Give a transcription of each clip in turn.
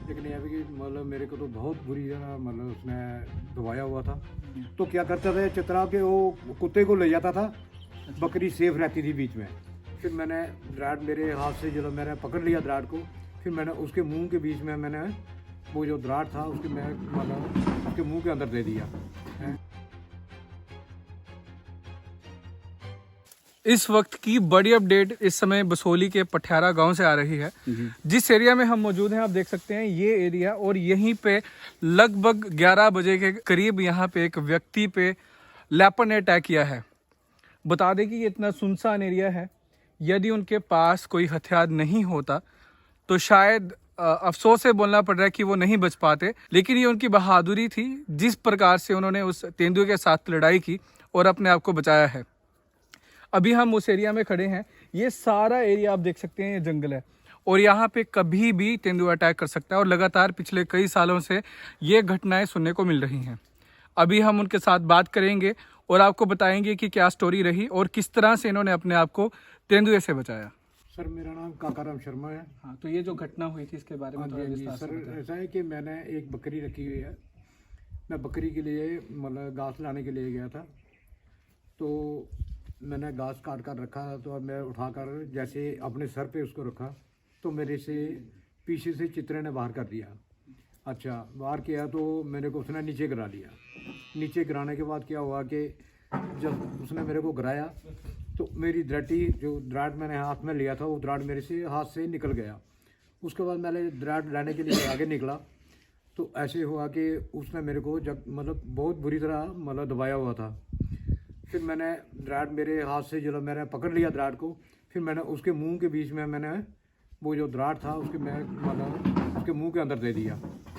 लेकिन ये भी कि मतलब मेरे को तो बहुत बुरी तरह मतलब उसने दबाया हुआ था। तो क्या करता था चित्रा के वो कुत्ते को ले जाता था, बकरी सेफ रहती थी बीच में। फिर मैंने दराड़ मेरे हाथ से जो मैंने पकड़ लिया दराड़ को, फिर मैंने उसके मुंह के बीच में मैंने वो जो दराड़ था उसके मैं मतलब उसके मुंह के अंदर दे दिया। इस वक्त की बड़ी अपडेट इस समय बसोली के पठियारा गांव से आ रही है। जिस एरिया में हम मौजूद हैं आप देख सकते हैं ये एरिया, और यहीं पे लगभग 11 बजे के करीब यहाँ पे एक व्यक्ति पे लैपर ने अटैक किया है। बता दें कि ये इतना सुनसान एरिया है, यदि उनके पास कोई हथियार नहीं होता तो शायद अफसोस से बोलना पड़ रहा है कि वो नहीं बच पाते, लेकिन ये उनकी बहादुरी थी जिस प्रकार से उन्होंने उस तेंदुए के साथ लड़ाई की और अपने आप को बचाया है। अभी हम उस एरिया में खड़े हैं, ये सारा एरिया आप देख सकते हैं ये जंगल है और यहाँ पे कभी भी तेंदुआ अटैक कर सकता है और लगातार पिछले कई सालों से ये घटनाएं सुनने को मिल रही हैं। अभी हम उनके साथ बात करेंगे और आपको बताएंगे कि क्या स्टोरी रही और किस तरह से इन्होंने अपने आप को तेंदुए से बचाया। सर मेरा नाम काकाराम शर्मा है। हाँ, तो ये जो घटना हुई थी इसके बारे में थोड़ा विस्तार से सर बताएं। ऐसा है कि मैंने एक बकरी रखी हुई है। मैं बकरी के लिए मतलब घास लाने के लिए गया था, तो मैंने घास काट कर रखा, तो मैं उठाकर जैसे अपने सर पे उसको रखा तो मेरे से पीछे से चित्रे ने बाहर कर दिया। अच्छा, बाहर किया तो मेरे को उसने नीचे गिरा लिया। नीचे गिराने के बाद क्या हुआ कि जब उसने मेरे को गिराया तो मेरी दराटी जो दराड़ मैंने हाथ में लिया था वो दराड़ मेरे से हाथ से निकल गया। उसके बाद मैंने दराड़ लाने के लिए आगे निकला तो ऐसे हुआ कि उसने मेरे को जब मतलब बहुत बुरी तरह मतलब दबाया हुआ था। फिर मैंने दराड़ मेरे हाथ से जो मैंने पकड़ लिया दराड़ को, फिर मैंने उसके मुंह के बीच में मैंने वो जो दराड़ था उसके मैं मतलब उसके मुंह के अंदर दे दिया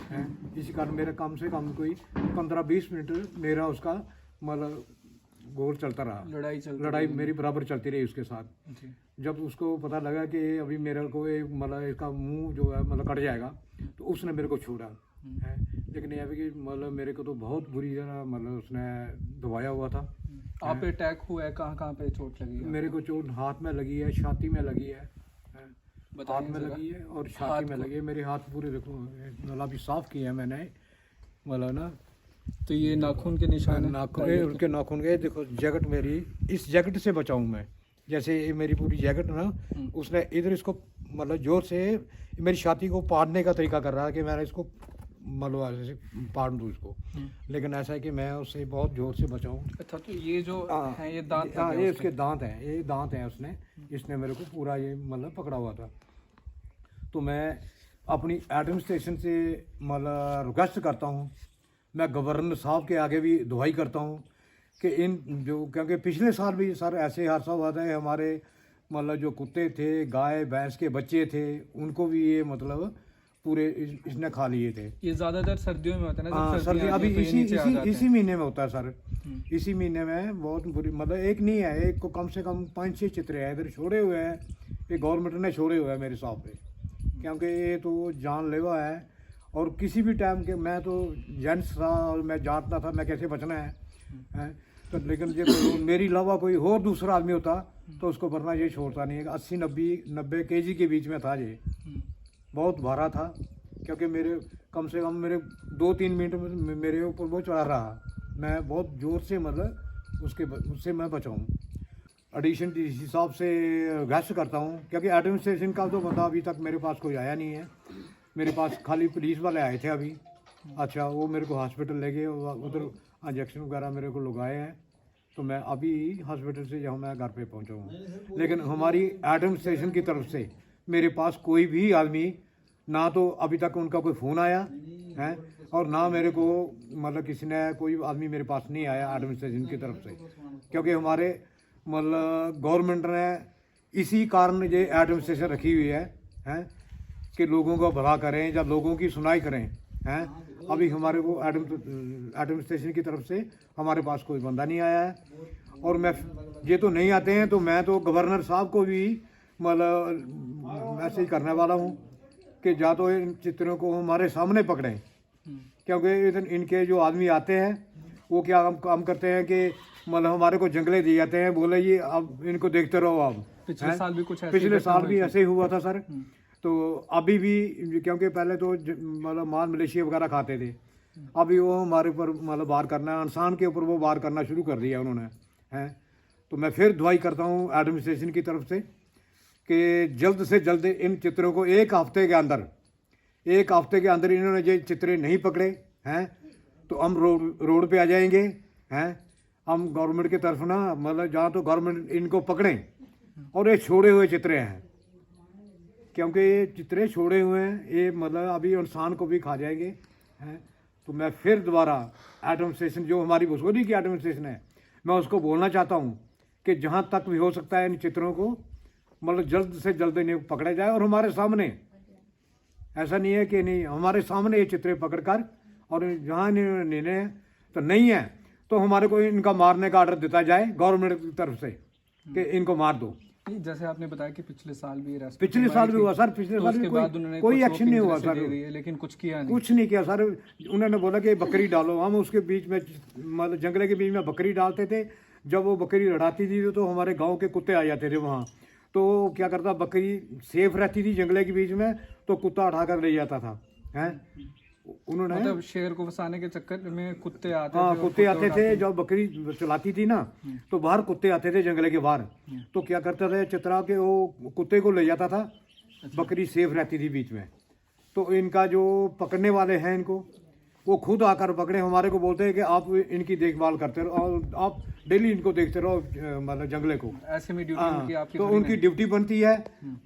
है। इसी कारण मेरा कम से कम कोई 15-20 मिनट मेरा उसका मतलब गोल चलता रहा, लड़ाई मेरी बराबर चलती रही उसके साथ। जब उसको पता लगा कि अभी मेरे को मतलब इसका मुंह जो है मतलब कट जाएगा तो उसने मेरे को छोड़ा है। लेकिन यह भी कि मतलब मेरे को तो बहुत बुरी तरह मतलब उसने दबाया हुआ था। आप पे अटैक हुआ है, कहाँ कहाँ पे चोट लगी है? मेरे को चोट हाथ में लगी है, छाती में लगी है, हाथ में लगी है और छाती में लगी है। मेरे हाथ पूरे देखो मतलब अभी साफ किए हैं मैंने मतलब ना। तो ये नाखून के निशान है? नाखून उनके नाखून गए देखो। जैकेट मेरी, इस जैकेट से बचाऊं मैं, जैसे ये मेरी पूरी जैकेट ना उसने इधर इसको मतलब जोर से मेरी छाती को पाड़ने का तरीका कर रहा है कि मैं इसको मतलब ऐसे पाड़ दूँ इसको। लेकिन ऐसा है कि मैं उससे बहुत जोर से बचाऊं। अच्छा, तो ये जो है ये दांत हाँ, ये उसके दांत हैं, ये दांत हैं। इसने मेरे को पूरा ये मतलब पकड़ा हुआ था। तो मैं अपनी एडमिनिस्ट्रेशन से मतलब रिक्वेस्ट करता हूँ, मैं गवर्नर साहब के आगे भी दुआई करता हूँ कि इन जो, क्योंकि पिछले साल भी सर ऐसे हादसा हुआ था, हमारे मतलब जो कुत्ते थे, गाय भैंस के बच्चे थे, उनको भी ये मतलब पूरे इसने खा लिए थे। ये ज्यादातर सर्दियों में होता है ना? हाँ, सर्दी अभी इसी महीने में होता है सर। इसी महीने में बहुत बुरी मतलब एक नहीं है, एक को कम से कम 5-6 चित्रे हैं इधर छोड़े हुए हैं। ये गवर्नमेंट ने छोड़े हुए हैं मेरे साहब पे, क्योंकि ये तो जानलेवा है। और किसी भी टाइम के मैं तो जेंट्स था और मैं जानता था मैं कैसे बचना है। तो लेकिन जो मेरी अलावा कोई और दूसरा आदमी होता तो उसको वरना ये छोड़ता नहीं है। 80-90 kg के बीच में था ये, बहुत भारा था। क्योंकि मेरे कम से कम मेरे 2-3 मिनट में मेरे ऊपर वो चढ़ा रहा। मैं बहुत ज़ोर से मतलब उससे मैं बचाऊँ। एडिशन के हिसाब से रिक्वेस्ट करता हूँ, क्योंकि एडमिनिस्ट्रेशन का तो बता अभी तक मेरे पास कोई आया नहीं है। मेरे पास खाली पुलिस वाले आए थे अभी। अच्छा, वो मेरे को हॉस्पिटल ले गए, उधर इंजेक्शन वगैरह मेरे को लगाए हैं। तो मैं अभी हॉस्पिटल से जहाँ मैं घर पे पहुँचा हूँ। लेकिन हमारी एडमिनिस्ट्रेशन की तरफ से मेरे पास कोई भी आदमी, ना तो अभी तक उनका कोई फ़ोन आया है और ना मेरे को मतलब किसी ने कोई आदमी मेरे पास नहीं आया एडमिनिस्ट्रेशन की तरफ से। क्योंकि हमारे मतलब गवर्नमेंट ने इसी कारण ये एडमिनिस्ट्रेशन रखी हुई है कि लोगों को भला करें या लोगों की सुनाई करें हैं। अभी हमारे को एडमिनिस्ट्रेशन की तरफ से हमारे पास कोई बंदा नहीं आया है। और मैं ये तो नहीं आते हैं तो मैं तो गवर्नर साहब को भी मतलब मैसेज करने वाला हूँ कि या तो इन चित्रों को हमारे सामने पकड़ें। क्योंकि इनके जो आदमी आते हैं वो क्या काम करते हैं कि मतलब हमारे को जंगले दिए जाते हैं, बोले ये अब इनको देखते रहो। अब पिछले साल भी कुछ पिछले साल भी ऐसे ही हुआ था सर। तो अभी भी, क्योंकि पहले तो मतलब माल मलेशिया वगैरह खाते थे, अभी वो हमारे ऊपर मतलब वार करना, इंसान के ऊपर वो वार करना शुरू कर दिया उन्होंने, हैं। तो मैं फिर दुआई करता हूँ एडमिनिस्ट्रेशन की तरफ से कि जल्द से जल्द इन चित्रों को एक हफ्ते के अंदर इन्होंने ये चित्रे नहीं पकड़े हैं तो हम रोड पे आ जाएंगे, हैं। हम गवर्नमेंट की तरफ ना, मतलब जहाँ तो गवर्नमेंट इनको पकड़ें, और ये छोड़े हुए चित्रे हैं, क्योंकि ये चित्रे छोड़े हुए हैं, ये मतलब अभी इंसान को भी खा जाएंगे, हैं। तो मैं फिर दोबारा एडमिनिस्ट्रेशन, जो हमारी बसोली की एडमिनिस्ट्रेशन है, मैं उसको बोलना चाहता हूँ कि जहाँ तक भी हो सकता है इन चित्रों को मतलब जल्द से जल्द इन्हें पकड़ा जाए, और हमारे सामने, ऐसा नहीं है कि नहीं, हमारे सामने ये चित्रे पकड़ कर, और जहाँ निर्णय तो नहीं है तो हमारे को इनका मारने का ऑर्डर देता जाए गवर्नमेंट की तरफ से कि इनको मार दो। जैसे आपने बताया कि पिछले साल भी पिछले साल भी हुआ सर, पिछले साल भी कोई एक्शन नहीं हुआ सर, लेकिन कुछ किया नहीं, कुछ नहीं किया सर। उन्होंने बोला कि बकरी डालो, हम उसके बीच में मतलब जंगले के बीच में बकरी डालते थे। जब वो बकरी लड़ाती थी तो हमारे गांव के कुत्ते आ जाते थे वहाँ, तो क्या करता, बकरी सेफ रहती थी जंगले के बीच में, तो कुत्ता उठा कर ले जाता था, हैं। उन्होंने मतलब शेर को फंसाने के चक्कर में कुत्ते आते हाँ, थे, कुत्ते आते थे। जब बकरी चलाती थी ना, तो बाहर कुत्ते आते थे जंगले के बाहर, तो क्या करता था, चित्रा के वो कुत्ते को ले जाता था, बकरी सेफ रहती थी बीच में। तो इनका जो पकड़ने वाले हैं, इनको वो खुद आकर पकड़े, हमारे को बोलते हैं कि आप इनकी देखभाल करते रहो और आप डेली इनको देखते रहो, मतलब जंगले को। ऐसे में ड्यूटी हाँ, उनकी आपकी तो उनकी ड्यूटी बनती है,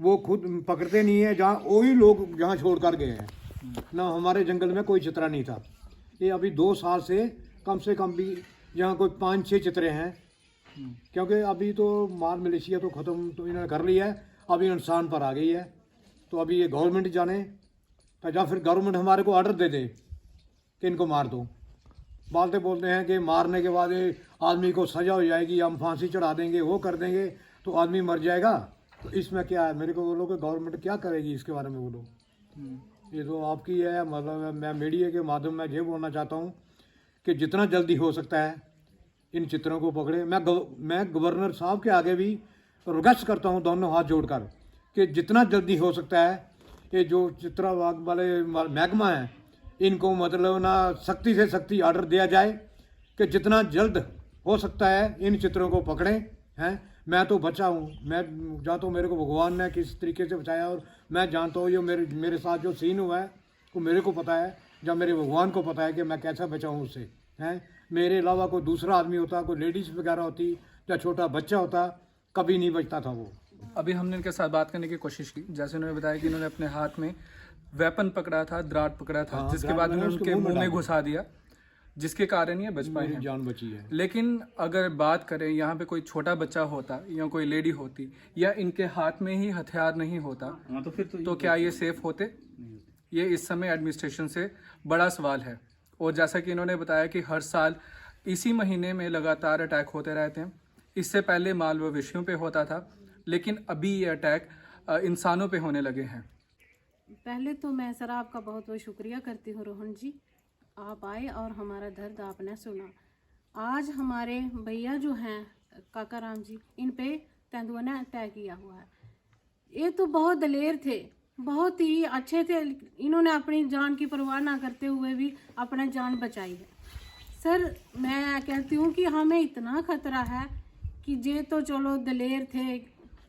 वो खुद पकड़ते नहीं है। जहाँ वही लोग जहाँ छोड़ कर गए हैं ना, हमारे जंगल में कोई चित्रा नहीं था। ये अभी 2 साल से कम भी यहाँ कोई 5-6 चित्रे हैं, क्योंकि अभी तो माल मलेशिया तो ख़त्म तो इन्होंने कर लिया है, अभी इंसान पर आ गई है। तो अभी ये गवर्नमेंट जाने, तो या फिर गवर्नमेंट हमारे को ऑर्डर दे दे कि इनको मार दो। बोलते हैं कि मारने के बाद ये आदमी को सजा हो जाएगी, हम फांसी चढ़ा देंगे, वो कर देंगे, तो आदमी मर जाएगा। तो इसमें क्या है, मेरे को बोलो कि गवर्नमेंट क्या करेगी इसके बारे में बोलो। ये तो आपकी है, मतलब मैं मीडिया के माध्यम में ये बोलना चाहता हूँ कि जितना जल्दी हो सकता है इन चित्रों को पकड़े। मैं गवर्नर साहब के आगे भी रिक्वेस्ट करता हूँ, दोनों हाथ जोड़कर, कि जितना जल्दी हो सकता है ये जो चित्रा वाले महकमा है, इनको मतलब ना सख्ती से सख्ती ऑर्डर दिया जाए कि जितना जल्द हो सकता है इन चित्रों को पकड़ें, हैं। मैं तो बचा हूँ, मैं जहाँ तो मेरे को भगवान ने किस तरीके से बचाया, और मैं जानता हूँ ये मेरे साथ जो सीन हुआ है वो मेरे को पता है, जब मेरे भगवान को पता है कि मैं कैसा बचा हूँ उससे, हैं। मेरे अलावा कोई दूसरा आदमी होता, कोई लेडीज़ वगैरह होती या छोटा बच्चा होता, कभी नहीं बचता था वो। अभी हमने इनके साथ बात करने की कोशिश की, जैसे उन्होंने बताया कि इन्होंने अपने हाथ में वेपन पकड़ा था, द्राट पकड़ा था, जिसके बाद उन्होंने उनके मुंह में घुसा दिया, जिसके कारण ये बच पाए हैं, जान बची है। लेकिन अगर बात करें यहाँ पे कोई छोटा बच्चा होता या कोई लेडी होती या इनके हाथ में ही हथियार नहीं होता, तो फिर तो क्या ये सेफ होते? ये इस समय एडमिनिस्ट्रेशन से बड़ा सवाल है। और जैसा कि इन्होंने बताया कि हर साल इसी महीने में लगातार अटैक होते रहते हैं। इससे पहले माल मवेशियों पे होता था, लेकिन अभी ये अटैक इंसानों पे होने लगे हैं। पहले तो मैं सर आपका बहुत बहुत शुक्रिया करती हूँ रोहन जी, आप आए और हमारा दर्द आपने सुना। आज हमारे भैया जो हैं काका राम जी, इन पे तेंदुआ ने अटैक किया हुआ है। ये तो बहुत दलेर थे, बहुत ही अच्छे थे, इन्होंने अपनी जान की परवाह ना करते हुए भी अपना जान बचाई है। सर मैं कहती हूँ कि हमें इतना खतरा है कि जे तो चलो दलेर थे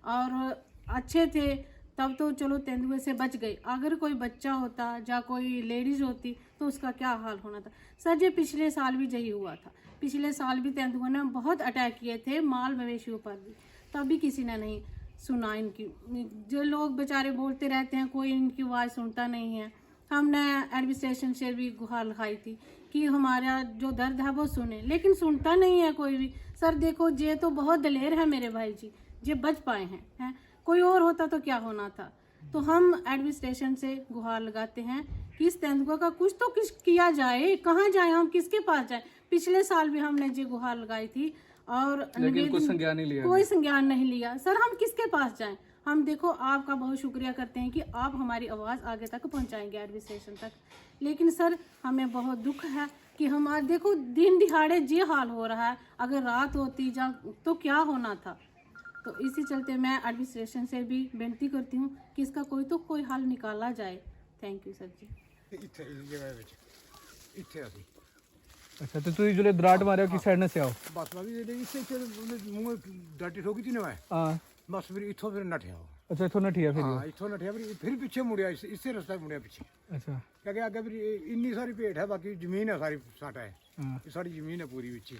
और अच्छे थे, तब तो चलो तेंदुए से बच गए। अगर कोई बच्चा होता या कोई लेडीज होती तो उसका क्या हाल होना था। सर ये पिछले साल भी यही हुआ था, पिछले साल भी तेंदुए ने बहुत अटैक किए थे माल मवेशियों पर भी, तभी किसी ने नहीं सुना इनकी। जो लोग बेचारे बोलते रहते हैं, कोई इनकी आवाज़ सुनता नहीं है। हमने एडमिनिस्ट्रेशन से भी गुहार लगाई थी कि हमारा जो दर्द है वो सुने, लेकिन सुनता नहीं है कोई भी। सर देखो ये तो बहुत दलेर है मेरे भाई जी, ये बच पाए हैं। कोई और होता तो क्या होना था। तो हम एडमिनिस्ट्रेशन से गुहार लगाते हैं कि इस तेंदुआ का कुछ तो किया जाए, कहाँ जाए, हम किसके पास जाए। पिछले साल भी हमने जी गुहार लगाई थी और लेकिन कोई संज्ञान नहीं लिया, कोई संज्ञान नहीं लिया। सर हम किसके पास जाएं। हम देखो आपका बहुत शुक्रिया करते हैं कि आप हमारी आवाज़ आगे तक पहुंचाएंगे एडमिनिस्ट्रेशन तक, लेकिन सर हमें बहुत दुख है कि हमारे देखो दिन दिहाड़े ये हाल हो रहा है। अगर रात होती जा तो क्या होना था। तो इसी चलते मैं एडमिनिस्ट्रेशन से भी बेनती करती हूँ कि इसका कोई तो कोई हल निकाला जाए। थैंक यू सर जी। ਇੱਥੇ ਇਸ ਜਗ੍ਹਾ ਵਿੱਚ ਇੱਥੇ ਅਸੀਂ अच्छा तो तुम जो दराट मारे हो किस साइड से आओ? ਬਸ ਮੈਂ ਵੀ ਇੱਥੇ ਇੱਥੇ ਮੂੰਹ ਡਾਟੀ ਠੋਕੀ ਤੀ ਨਾ ਮੈਂ हाँ ਬਸ ਫਿਰ ਇੱਥੋਂ ਫਿਰ ਨੱਠਿਆ ਉਹ। अच्छा इथों नठिया फिर ਹਾਂ ਇੱਥੋਂ ਨੱਠਿਆ ਫਿਰ ਪਿੱਛੇ ਮੁੜਿਆ ਇਸੇ ਰਸਤੇ ਮੁੜਿਆ ਪਿੱਛੇ अच्छा ਕਿਉਂਕਿ ਅੱਗੇ ਫਿਰ ਇੰਨੀ ਸਾਰੀ ਭੇਟ ਹੈ ਬਾਕੀ ਜ਼ਮੀਨ ਹੈ ਸਾਰੀ ਸਾਡਾ ਹੈ हाँ ਇਹ ਸਾਡੀ ਜ਼ਮੀਨ ਹੈ ਪੂਰੀ ਵਿੱਚ ਹੀ।